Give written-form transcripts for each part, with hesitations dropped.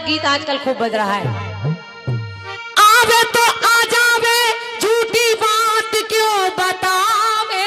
गीत आजकल खूब बज रहा है। आवे तो आ जावे, झूठी बात क्यों बतावे।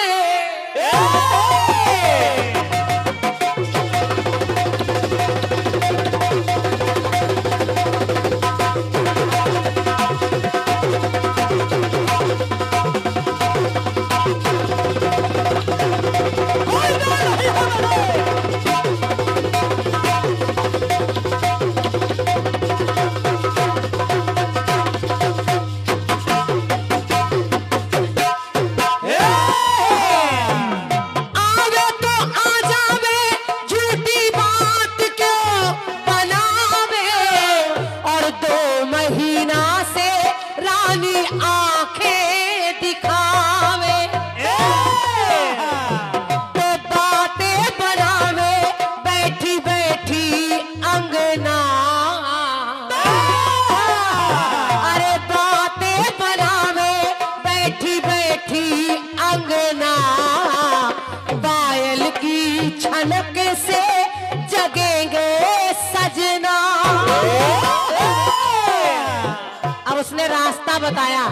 छनक से जगेंगे सजना। अब उसने रास्ता बताया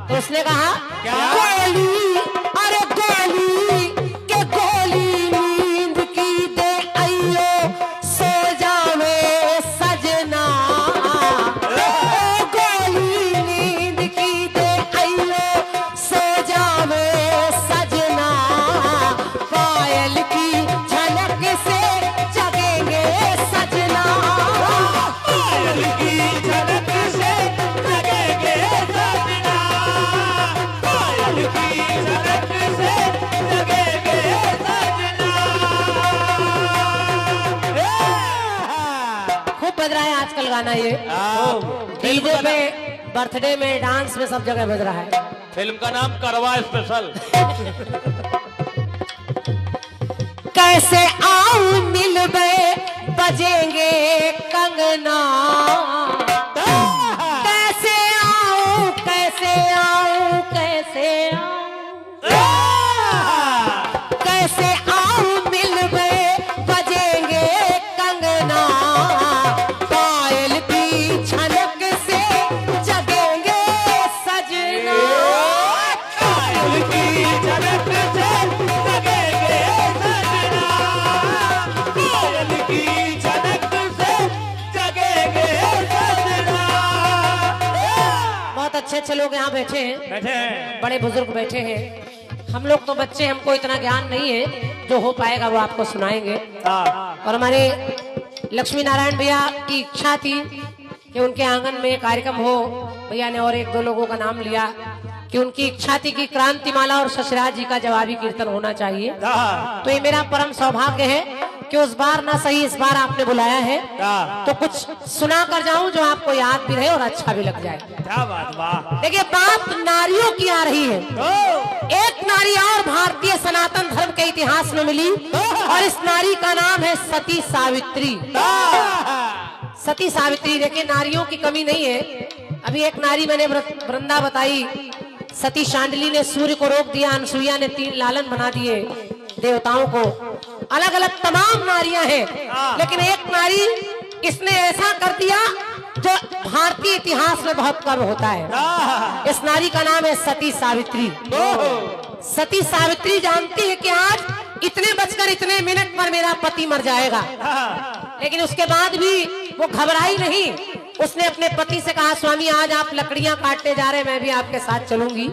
तो उसने कहा गोली, अरे गोली के गोली नींद की दे आइयो सो जावे सजना। गोली नींद की दे आइयो सो जावे सजना। पायल की झलक से जगेंगे सजना। पायल की झलक से जगेंगे सजना। पायल की झलक से जगेंगे सजना। खूब बज रहा है आजकल गाना ये। डीजे पे, बर्थडे में, डांस में, सब जगह बज रहा है। फिल्म का नाम करवा स्पेशल। कैसे आऊं मिलबे बजेंगे कंगना। कैसे आऊं, कैसे आऊं, कैसे आऊं, कैसे आऊं मिलबे बजेंगे कंगना। पायल की छनक से जगेंगे सजना। पायल की झलक से जगेंगे सजना। पायल की झलक से जगेंगे सजना। बहुत अच्छे लोग यहाँ बैठे हैं, बैठे हैं। बड़े बुजुर्ग बैठे हैं। हम लोग तो बच्चे, हमको इतना ज्ञान नहीं है, जो हो पाएगा वो आपको सुनाएंगे। और हमारे लक्ष्मी नारायण भैया की इच्छा थी कि उनके आंगन में कार्यक्रम हो। भैया ने और एक दो लोगों का नाम लिया कि उनकी इच्छा थी कि क्रांतिमाला और ससुराल जी का जवाबी कीर्तन होना चाहिए। तो ये मेरा परम सौभाग्य है कि उस बार ना सही इस बार आपने बुलाया है, तो कुछ सुना कर जाऊं जो आपको याद भी रहे और अच्छा भी लग जाए। क्या बात, वाह। देखिए, बात नारियों की आ रही है। एक नारी और भारतीय सनातन धर्म के इतिहास में मिली और इस नारी का नाम है सती सावित्री। सती सावित्री, देखिए नारियों की कमी नहीं है। अभी एक नारी मैंने वृंदा बताई, सती शांडिली ने सूर्य को रोक दिया, अनसुईया ने 3 लालन बना दिए देवताओं को। अलग अलग तमाम नारियां हैं, लेकिन एक नारी इसने ऐसा कर दिया जो भारतीय इतिहास में बहुत कम होता है। इस नारी का नाम है सती सावित्री। सती सावित्री जानती है कि आज इतने बजकर इतने मिनट पर मेरा पति मर जाएगा, लेकिन उसके बाद भी वो घबराई नहीं। उसने अपने पति से कहा, स्वामी आज आप लकड़ियां काटने जा रहे हैं, मैं भी आपके साथ चलूंगी।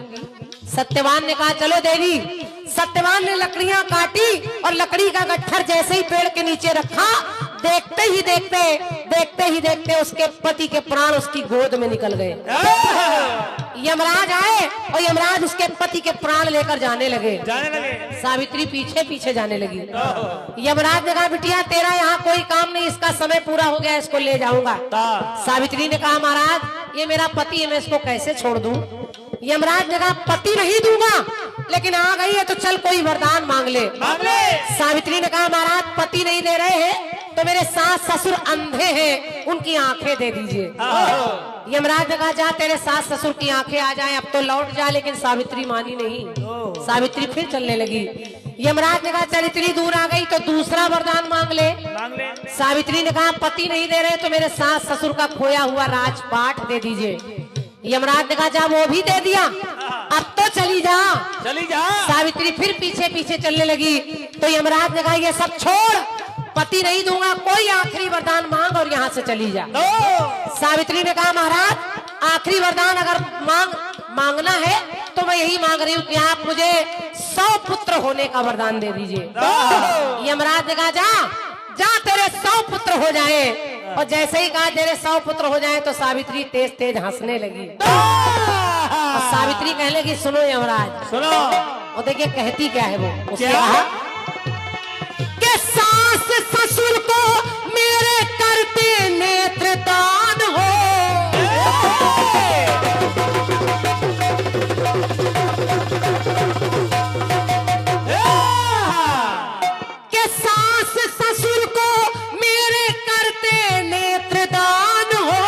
सत्यवान ने कहा, चलो देवी। सत्यवान ने लकड़ियां काटी और लकड़ी का गट्ठर जैसे ही पेड़ के नीचे रखा, देखते ही देखते उसके पति के प्राण उसकी गोद में निकल गए। यमराज आए और यमराज उसके पति के प्राण लेकर जाने लगे। सावित्री पीछे पीछे जाने लगी। यमराज ने कहा, बिटिया तेरा यहाँ कोई काम नहीं, इसका समय पूरा हो गया, इसको ले जाऊंगा। सावित्री ने कहा, महाराज ये मेरा पति है, मैं इसको कैसे छोड़ दूं। यमराज ने कहा, पति नहीं दूंगा, लेकिन आ गई है तो चल कोई वरदान मांग ले। सावित्री ने कहा, महाराज पति नहीं दे रहे हैं तो मेरे सास ससुर अंधे हैं, उनकी आंखें दे दीजिए। यमराज ने कहा जा तेरे सास ससुर की आंखें आ जाएं, अब तो लौट जा, लेकिन सावित्री मानी नहीं। सावित्री फिर चलने लगी। यमराज ने कहा चल इतनी दूर आ गई तो दूसरा वरदान मांग ले। सावित्री ने कहा पति नहीं दे रहे तो मेरे सास ससुर का खोया हुआ राजपाट दे दीजिए। यमराज ने कहा जा वो भी दे दिया, अब तो चली जा। सावित्री फिर पीछे पीछे चलने लगी तो यमराज ने कहा ये सब छोड़, पति नहीं दूंगा, कोई आखिरी वरदान मांग और यहाँ से चली जा। सावित्री ने कहा महाराज आखिरी वरदान अगर मांगना है तो मैं यही मांग रही हूँ कि आप मुझे 100 पुत्र होने का वरदान दे दीजिए। यमराज ने कहा जा तेरे 100 पुत्र हो जाए। और जैसे ही कहा तेरे 100 पुत्र हो जाए तो सावित्री तेज तेज हंसने लगी। और सावित्री कहने लगी सुनो यमराज सुनो। और देखिए कहती क्या है वो। उसने कहा कि सास ससुर को मेरे करते नेत्रदान हो, कि सास ससुर को मेरे करते नेत्रदान हो,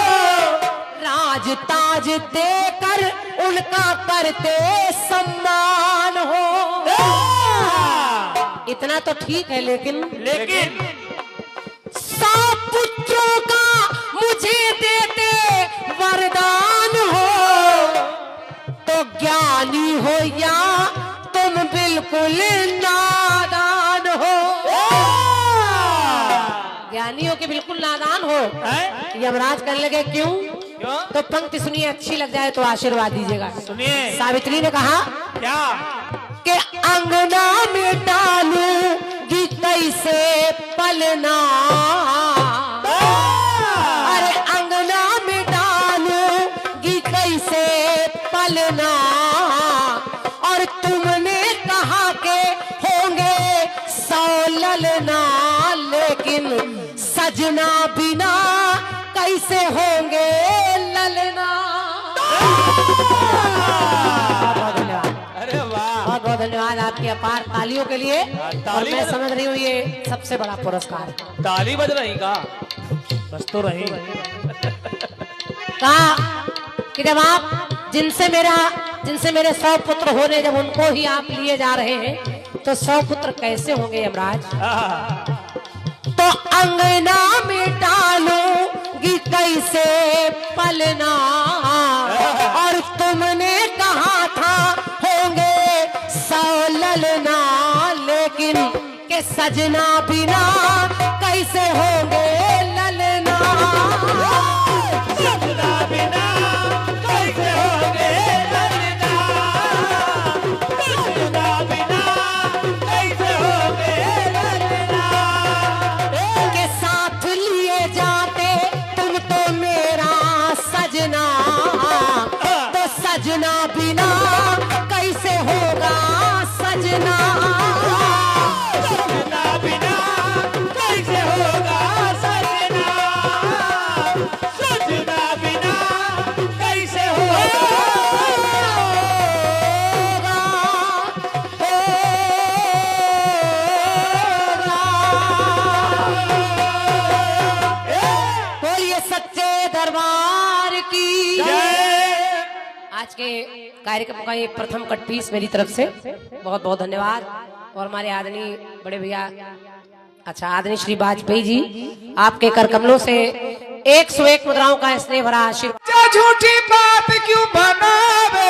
राज ताज देकर उनका करते सम्मान हो। इतना तो ठीक है लेकिन 100 पुत्रों का मुझे देते वरदान हो तो ज्ञानी हो या तुम बिल्कुल नादान हो। ज्ञानी हो कि बिल्कुल नादान हो। यमराज कहने लगे क्यों? तो पंक्ति सुनिए, अच्छी लग जाए तो आशीर्वाद दीजिएगा। सुनिए। सावित्री ने कहा क्या कि अंगना में डालूंगी कैसे पलना, अरे अंगना में डालूंगी कैसे पलना, और तुमने कहा के होंगे 100 ललना, लेकिन सजना बिना कैसे होंगे ललना। बहुत धन्यवाद आपके अपार तालियों के लिए। और मैं समझ रही हूँ ये सबसे बड़ा पुरस्कार है। ताली बज रही का बस तो रही। कहा कि जब आप जिनसे मेरे 100 पुत्र होने, जब उनको ही आप लिए जा रहे हैं तो 100 पुत्र कैसे होंगे यमराज? तो अंगना में डालूंगी कैसे पलना, और तुमने कहा था होंगे 100 ललना, लेकिन के सजना बिना कैसे होंगे ललना। सजना बिना कैसे होंगे ललना, सजना बिना कैसे होंगे ललना। के साथ लिए जाते तुम तो मेरा सजना, तो सजना बिना कैसे होगा सजना। सजना बिना कैसे होगा सजना, सजना बिना कैसे होगा। बोलिए सच्चे दरबार की। आज के कार्यक्रम का ये प्रथम कट पीस मेरी तरफ से बहुत बहुत धन्यवाद। और हमारे आदरणीय बड़े भैया, अच्छा आदरणीय श्री वाजपेयी जी, आपके कर कमलों से 101 मुद्राओं का स्नेह भरा आशीर्वाद। झूठी बात क्यों बनावे,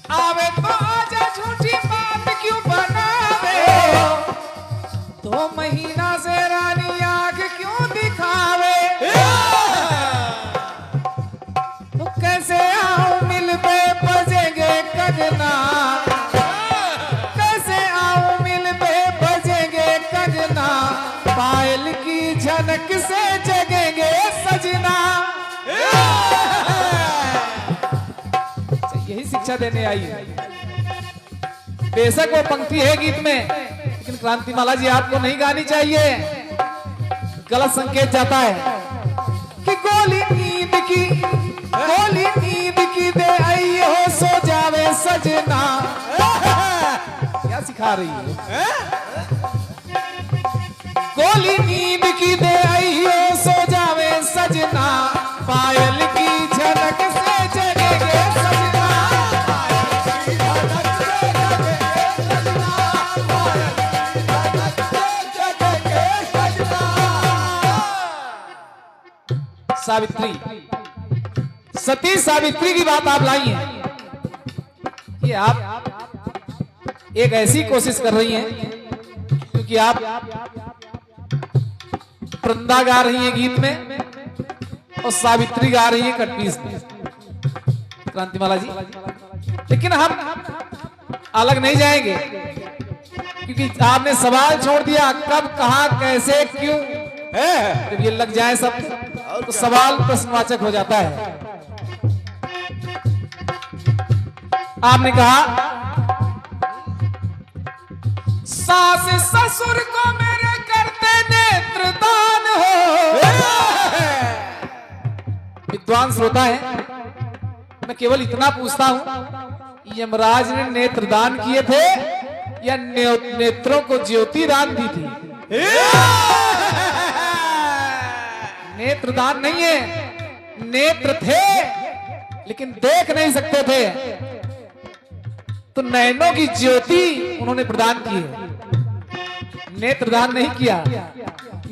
आवे तो आजा, झूठी बात क्यों बनावे, 2 महीना से रानी आंख क्यों दिखावे, तो कैसे आऊं मिल पे बजेंगे कंगना, कैसे आऊं मिल पे बजेंगे कंगना, पायल की झनक से जगेंगे सजना। यही शिक्षा देने आई है। बेशक वो पंक्ति है गीत में लेकिन क्रांतिमाला जी आपको नहीं गानी चाहिए, गलत संकेत जाता है कि गोली नींद की दे आई हो सो जावे सजना। क्या सिखा रही है? गोली नींद की दे आई हो सो जावे सजना, पायल की झलक से जगेंगे सजना, पायल की झलक से जगेंगे सजना, पायल की झलक से जगेंगे सजना। सावित्री, सती सावित्री की बात आप लाई हैं। ये आप एक ऐसी कोशिश कर रही हैं क्योंकि आप वृंदा गा रही हैं गीत में और सावित्री गा रही है कटपीस में, क्रांतिमाला जी। लेकिन हम अलग नहीं जाएंगे क्योंकि आपने सवाल छोड़ दिया कब, कहां, कैसे, क्यों। जब ये लग जाए सब तो सवाल प्रश्नवाचक हो जाता है। आपने कहा सास ससुर को मेरे करते नेत्रदान हो। विद्वान श्रोता है, मैं केवल इतना पूछता हूं, यमराज ने नेत्रदान किए थे या नेत्रों को ज्योति दान दी थी? नेत्रदान नहीं है, नेत्र थे लेकिन देख नहीं सकते थे, तो नैनों की ज्योति उन्होंने प्रदान की है, नेत्रदान नहीं किया।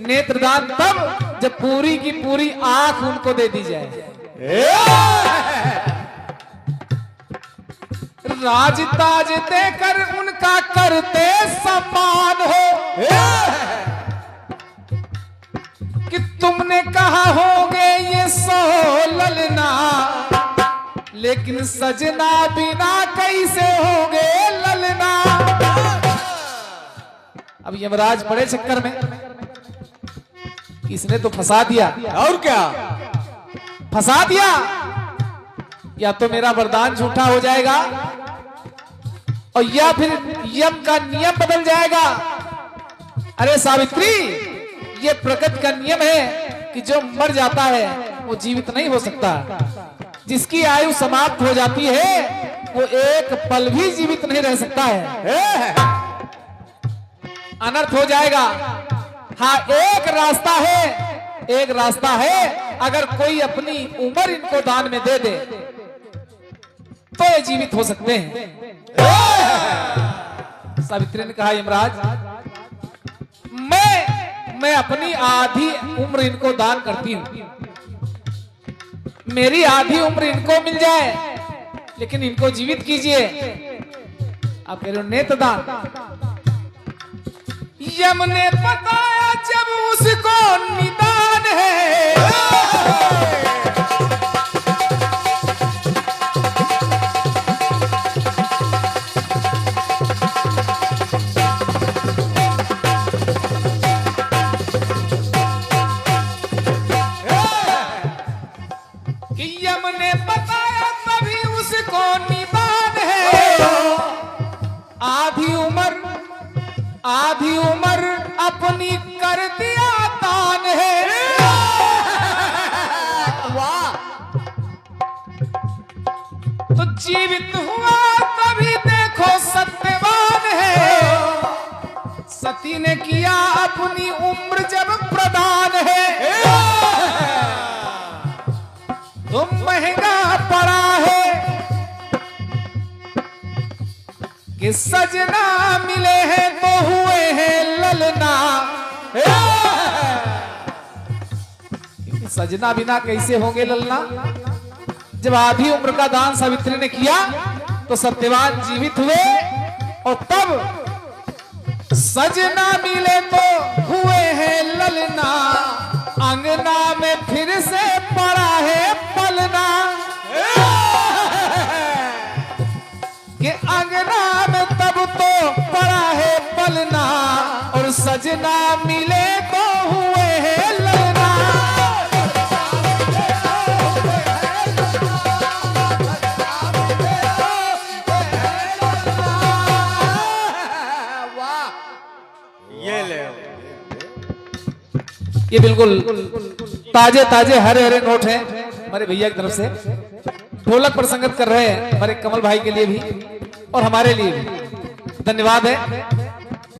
नेत्रदान तब जब पूरी की पूरी आंख उनको दे दी जाए। राज ताज देकर उनका करते सम्मान हो कि तुमने कहा होगे ये सो ललना, लेकिन सजना बिना कैसे होंगे ललना। अब यमराज बड़े चक्कर में, इसने तो फंसा दिया, और क्या फंसा दिया, या तो मेरा वरदान झूठा हो जाएगा और या फिर यम का नियम बदल जाएगा। अरे सावित्री, ये प्रकृति का नियम है कि जो मर जाता है वो जीवित नहीं हो सकता, जिसकी आयु समाप्त हो जाती है वो एक पल भी जीवित नहीं रह सकता है, अनर्थ हो जाएगा। हाँ, एक रास्ता है, अगर कोई अपनी उम्र इनको दान में दे दे तो ये जीवित हो सकते हैं। सावित्री ने कहा यमराज, मैं अपनी आधी उम्र इनको दान करती हूं, मेरी आधी उम्र इनको मिल जाए, लेकिन इनको जीवित कीजिए। आप कह रहे हो नेत्रदान। यम ने बताया जब उसको निदान है, कि यम ने बताया तभी उसको निदान है। आधी उम्र अपनी कर दिया दान है। वाह! तो जीवित हुआ तभी देखो सत्यवान है, सती ने किया अपनी उम्र जब प्रदान है। तो महंगा पड़ा है कि सजना मिले हैं तो हुए हैं ललना। सजना बिना कैसे होंगे ललना? जब आधी उम्र का दान सावित्री ने किया तो सत्यवान जीवित हुए, और तब सजना मिले तो हुए हैं ललना। अंगना में फिर से पड़ा है पलना, कि अंगना में तब तो पड़ा है पलना, और सजना मिले तो हुए हैं ललना। वाह! ये बिल्कुल ताजे ताजे हरे हरे नोट हैं हमारे भैया की तरफ से। ढोलक पर संगत कर रहे हैं हमारे कमल भाई के लिए भी और हमारे लिए भी धन्यवाद है।